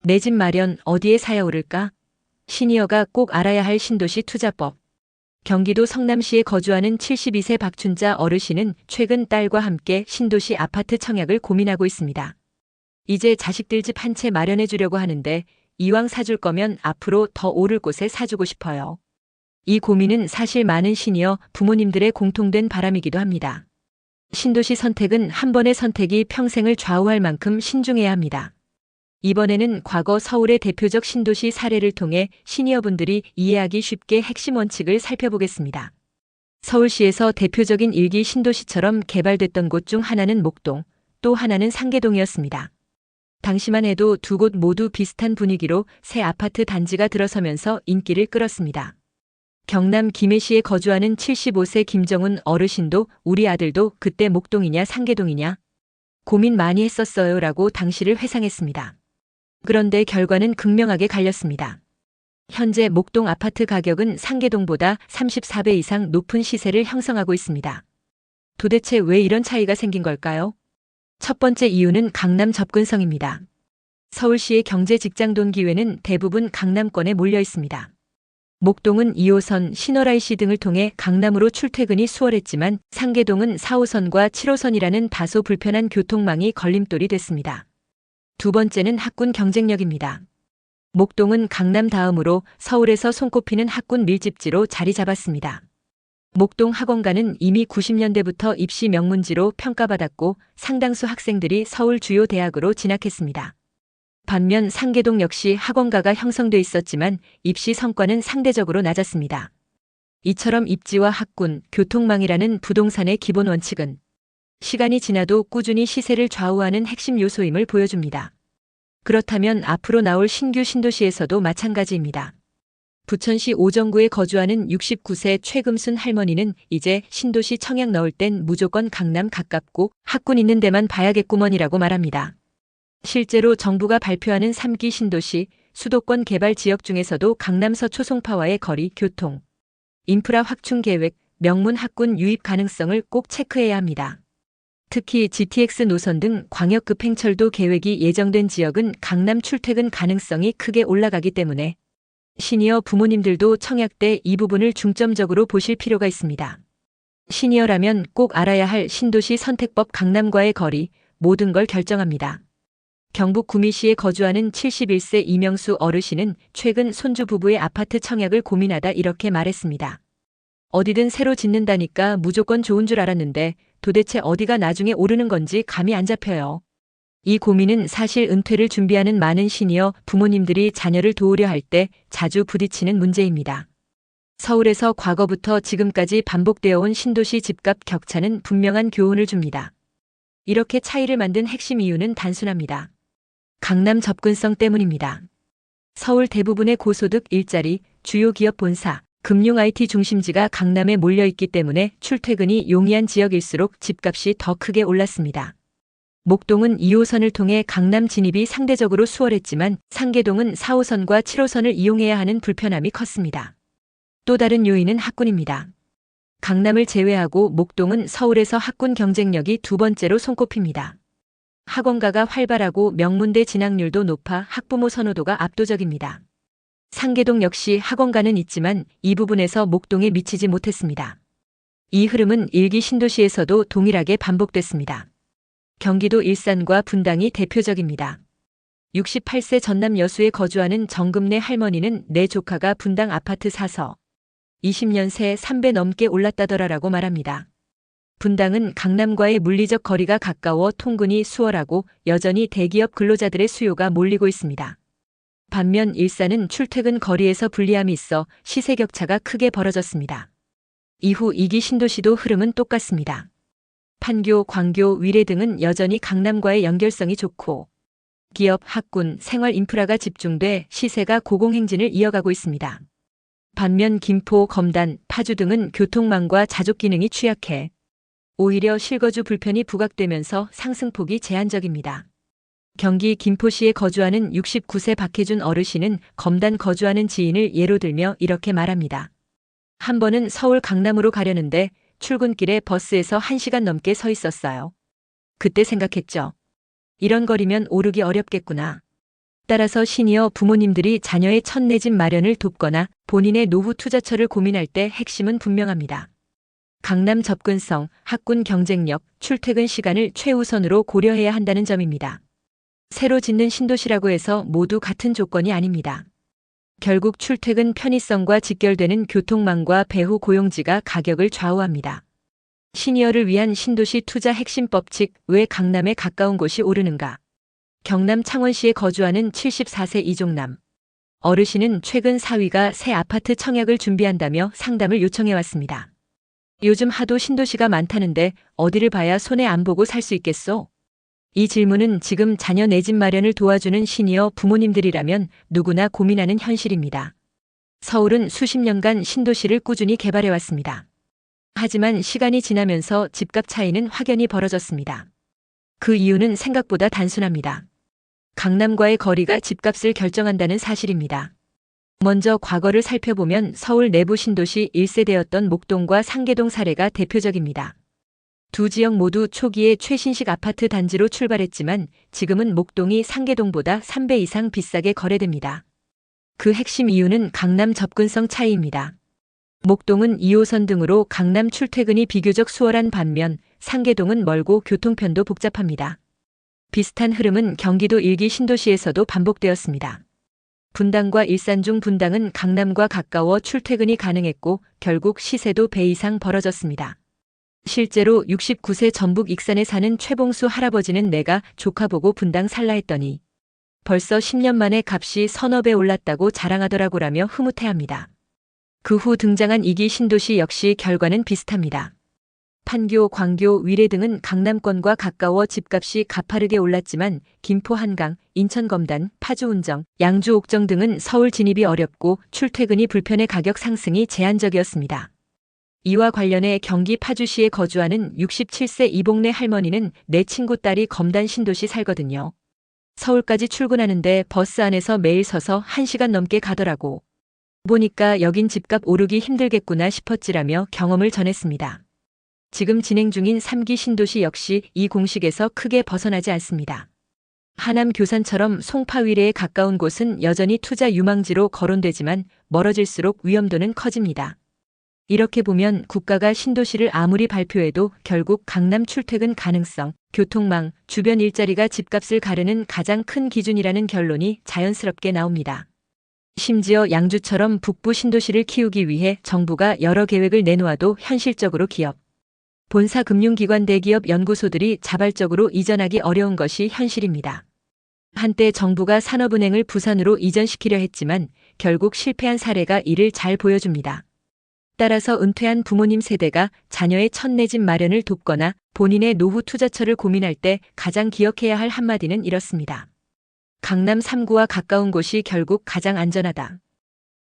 내 집 마련 어디에 사야 오를까? 시니어가 꼭 알아야 할 신도시 투자법. 경기도 성남시에 거주하는 72세 박춘자 어르신은 최근 딸과 함께 신도시 아파트 청약을 고민하고 있습니다. 이제 자식들 집 한 채 마련해 주려고 하는데 이왕 사줄 거면 앞으로 더 오를 곳에 사주고 싶어요. 이 고민은 사실 많은 시니어 부모님들의 공통된 바람이기도 합니다. 신도시 선택은 한 번의 선택이 평생을 좌우할 만큼 신중해야 합니다. 이번에는 과거 서울의 대표적 신도시 사례를 통해 시니어분들이 이해하기 쉽게 핵심 원칙을 살펴보겠습니다. 서울시에서 대표적인 일기 신도시처럼 개발됐던 곳 중 하나는 목동, 또 하나는 상계동이었습니다. 당시만 해도 두 곳 모두 비슷한 분위기로 새 아파트 단지가 들어서면서 인기를 끌었습니다. 경남 김해시에 거주하는 75세 김정훈 어르신도 우리 아들도 그때 목동이냐 상계동이냐 고민 많이 했었어요 라고 당시를 회상했습니다. 그런데 결과는 극명하게 갈렸습니다. 현재 목동 아파트 가격은 상계동보다 34배 이상 높은 시세를 형성하고 있습니다. 도대체 왜 이런 차이가 생긴 걸까요? 첫 번째 이유는 강남 접근성입니다. 서울시의 경제 직장 동기회는 대부분 강남권에 몰려 있습니다. 목동은 2호선, 신월IC 등을 통해 강남으로 출퇴근이 수월했지만 상계동은 4호선과 7호선이라는 다소 불편한 교통망이 걸림돌이 됐습니다. 두 번째는 학군 경쟁력입니다. 목동은 강남 다음으로 서울에서 손꼽히는 학군 밀집지로 자리 잡았습니다. 목동 학원가는 이미 90년대부터 입시 명문지로 평가받았고 상당수 학생들이 서울 주요 대학으로 진학했습니다. 반면 상계동 역시 학원가가 형성돼 있었지만 입시 성과는 상대적으로 낮았습니다. 이처럼 입지와 학군, 교통망이라는 부동산의 기본 원칙은 시간이 지나도 꾸준히 시세를 좌우하는 핵심 요소임을 보여줍니다. 그렇다면 앞으로 나올 신규 신도시에서도 마찬가지입니다. 부천시 오정구에 거주하는 69세 최금순 할머니는 이제 신도시 청약 넣을 땐 무조건 강남 가깝고 학군 있는 데만 봐야겠구먼이라고 말합니다. 실제로 정부가 발표하는 3기 신도시, 수도권 개발 지역 중에서도 강남 서초송파와의 거리, 교통, 인프라 확충 계획, 명문 학군 유입 가능성을 꼭 체크해야 합니다. 특히 GTX 노선 등 광역급 행철도 계획이 예정된 지역은 강남 출퇴근 가능성이 크게 올라가기 때문에 시니어 부모님들도 청약 때 이 부분을 중점적으로 보실 필요가 있습니다. 시니어라면 꼭 알아야 할 신도시 선택법 강남과의 거리, 모든 걸 결정합니다. 경북 구미시에 거주하는 71세 이명수 어르신은 최근 손주 부부의 아파트 청약을 고민하다 이렇게 말했습니다. 어디든 새로 짓는다니까 무조건 좋은 줄 알았는데 도대체 어디가 나중에 오르는 건지 감이 안 잡혀요. 이 고민은 사실 은퇴를 준비하는 많은 시니어 부모님들이 자녀를 도우려 할 때 자주 부딪히는 문제입니다. 서울에서 과거부터 지금까지 반복되어 온 신도시 집값 격차는 분명한 교훈을 줍니다. 이렇게 차이를 만든 핵심 이유는 단순합니다. 강남 접근성 때문입니다. 서울 대부분의 고소득 일자리, 주요 기업 본사, 금융 IT 중심지가 강남에 몰려있기 때문에 출퇴근이 용이한 지역일수록 집값이 더 크게 올랐습니다. 목동은 2호선을 통해 강남 진입이 상대적으로 수월했지만 상계동은 4호선과 7호선을 이용해야 하는 불편함이 컸습니다. 또 다른 요인은 학군입니다. 강남을 제외하고 목동은 서울에서 학군 경쟁력이 두 번째로 손꼽힙니다. 학원가가 활발하고 명문대 진학률도 높아 학부모 선호도가 압도적입니다. 상계동 역시 학원가는 있지만 이 부분에서 목동에 미치지 못했습니다. 이 흐름은 일기 신도시에서도 동일하게 반복됐습니다. 경기도 일산과 분당이 대표적입니다. 68세 전남 여수에 거주하는 정금래 할머니는 내 조카가 분당 아파트 사서 20년 새 3배 넘게 올랐다더라라고 말합니다. 분당은 강남과의 물리적 거리가 가까워 통근이 수월하고 여전히 대기업 근로자들의 수요가 몰리고 있습니다. 반면 일산은 출퇴근 거리에서 불리함이 있어 시세 격차가 크게 벌어졌습니다. 이후 2기 신도시도 흐름은 똑같습니다. 판교, 광교, 위례 등은 여전히 강남과의 연결성이 좋고 기업, 학군, 생활 인프라가 집중돼 시세가 고공행진을 이어가고 있습니다. 반면 김포, 검단, 파주 등은 교통망과 자족 기능이 취약해 오히려 실거주 불편이 부각되면서 상승폭이 제한적입니다. 경기 김포시에 거주하는 69세 박혜준 어르신은 검단 거주하는 지인을 예로 들며 이렇게 말합니다. 한 번은 서울 강남으로 가려는데 출근길에 버스에서 1시간 넘게 서 있었어요. 그때 생각했죠. 이런 거리면 오르기 어렵겠구나. 따라서 시니어 부모님들이 자녀의 첫 내 집 마련을 돕거나 본인의 노후 투자처를 고민할 때 핵심은 분명합니다. 강남 접근성, 학군 경쟁력, 출퇴근 시간을 최우선으로 고려해야 한다는 점입니다. 새로 짓는 신도시라고 해서 모두 같은 조건이 아닙니다. 결국 출퇴근 편의성과 직결되는 교통망과 배후 고용지가 가격을 좌우합니다. 시니어를 위한 신도시 투자 핵심 법칙, 왜 강남에 가까운 곳이 오르는가? 경남 창원시에 거주하는 74세 이종남 어르신은 최근 사위가 새 아파트 청약을 준비한다며 상담을 요청해 왔습니다. 요즘 하도 신도시가 많다는데 어디를 봐야 손해 안 보고 살 수 있겠소? 이 질문은 지금 자녀 내 집 마련을 도와주는 시니어 부모님들이라면 누구나 고민하는 현실입니다. 서울은 수십 년간 신도시를 꾸준히 개발해 왔습니다. 하지만 시간이 지나면서 집값 차이는 확연히 벌어졌습니다. 그 이유는 생각보다 단순합니다. 강남과의 거리가 집값을 결정한다는 사실입니다. 먼저 과거를 살펴보면 서울 내부 신도시 1세대였던 목동과 상계동 사례가 대표적입니다. 두 지역 모두 초기에 최신식 아파트 단지로 출발했지만 지금은 목동이 상계동보다 3배 이상 비싸게 거래됩니다. 그 핵심 이유는 강남 접근성 차이입니다. 목동은 2호선 등으로 강남 출퇴근이 비교적 수월한 반면 상계동은 멀고 교통편도 복잡합니다. 비슷한 흐름은 경기도 일기 신도시에서도 반복되었습니다. 분당과 일산 중 분당은 강남과 가까워 출퇴근이 가능했고 결국 시세도 배 이상 벌어졌습니다. 실제로 69세 전북 익산에 사는 최봉수 할아버지는 내가 조카 보고 분당 살라 했더니 벌써 10년 만에 값이 서너 배 올랐다고 자랑하더라고라며 흐뭇해합니다. 그 후 등장한 이기 신도시 역시 결과는 비슷합니다. 판교, 광교, 위례 등은 강남권과 가까워 집값이 가파르게 올랐지만 김포 한강, 인천 검단, 파주 운정, 양주 옥정 등은 서울 진입이 어렵고 출퇴근이 불편해 가격 상승이 제한적이었습니다. 이와 관련해 경기 파주시에 거주하는 67세 이봉래 할머니는 내 친구 딸이 검단 신도시 살거든요. 서울까지 출근하는데 버스 안에서 매일 서서 1시간 넘게 가더라고. 보니까 여긴 집값 오르기 힘들겠구나 싶었지라며 경험을 전했습니다. 지금 진행 중인 3기 신도시 역시 이 공식에서 크게 벗어나지 않습니다. 하남 교산처럼 송파 위례에 가까운 곳은 여전히 투자 유망지로 거론되지만 멀어질수록 위험도는 커집니다. 이렇게 보면 국가가 신도시를 아무리 발표해도 결국 강남 출퇴근 가능성, 교통망, 주변 일자리가 집값을 가르는 가장 큰 기준이라는 결론이 자연스럽게 나옵니다. 심지어 양주처럼 북부 신도시를 키우기 위해 정부가 여러 계획을 내놓아도 현실적으로 기업, 본사 금융기관 대기업 연구소들이 자발적으로 이전하기 어려운 것이 현실입니다. 한때 정부가 산업은행을 부산으로 이전시키려 했지만 결국 실패한 사례가 이를 잘 보여줍니다. 따라서 은퇴한 부모님 세대가 자녀의 첫 내 집 마련을 돕거나 본인의 노후 투자처를 고민할 때 가장 기억해야 할 한마디는 이렇습니다. 강남 3구와 가까운 곳이 결국 가장 안전하다.